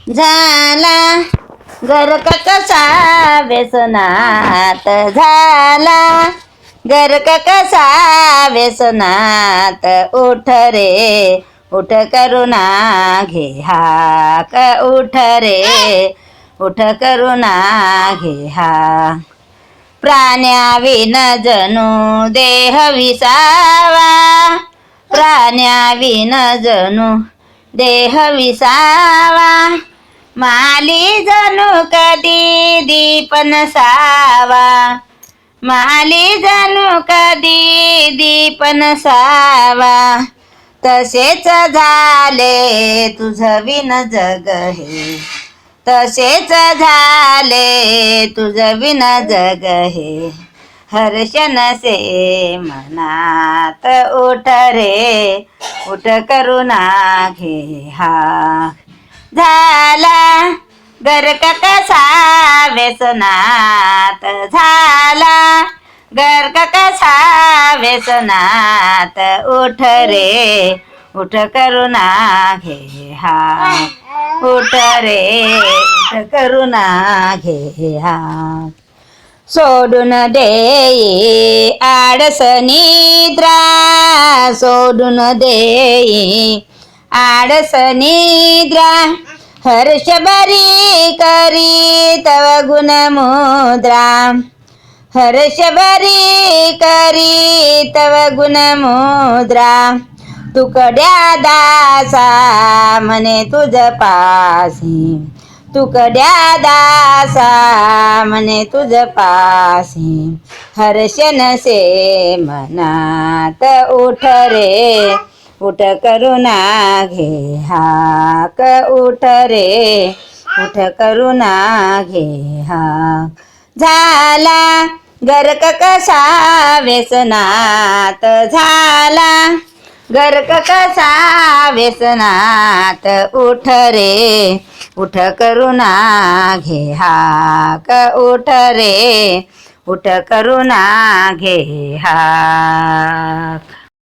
झाला गरक कसा व्यसनात झाला, गरक कसा व्यसनात, उठ रे उठ करुणा घे हाक, उठ रे उठ करुणा घे हाक. प्राण्याविन जणू देह विसावा, प्राण्याविन जणू देह विसावा, माली जणू कधी दीप नसावा, माली जणू कधी दीप नसावा, तसेच झाले तुझ विन जग हे, तसेच झाले तुझ विन जग हे, हर्ष नसे मनात, उठ रे उठ करुणा घे हाक. झाला गरक कसा व्यसनात झाला, गरक कसा व्यसनात, उठ रे उठ करुणा घे हाक, उठ रे उठ करुणा घे हाक. सोडून देई आळस निद्रा, सोडून देई आळस निद्रा, हर्ष बरी करी तव गुण मुद्रा, हर्ष बरी करी तव गुण मुद्रा, तुकड्या दासा म्हणे तुझ पासी, तुकड्या दासा म्हणे तुझ पासी, हर्ष नसे मनात, उठ रे उठ करुणा घे हाक, उठ रे उठ करुणा घे हाक. झाला गरक कसा व्यसनात झाला, गरक कसा व्यसनात, उठ रे उठ करुणा घे हाक, उठ रे उठ करुणा घे हाक.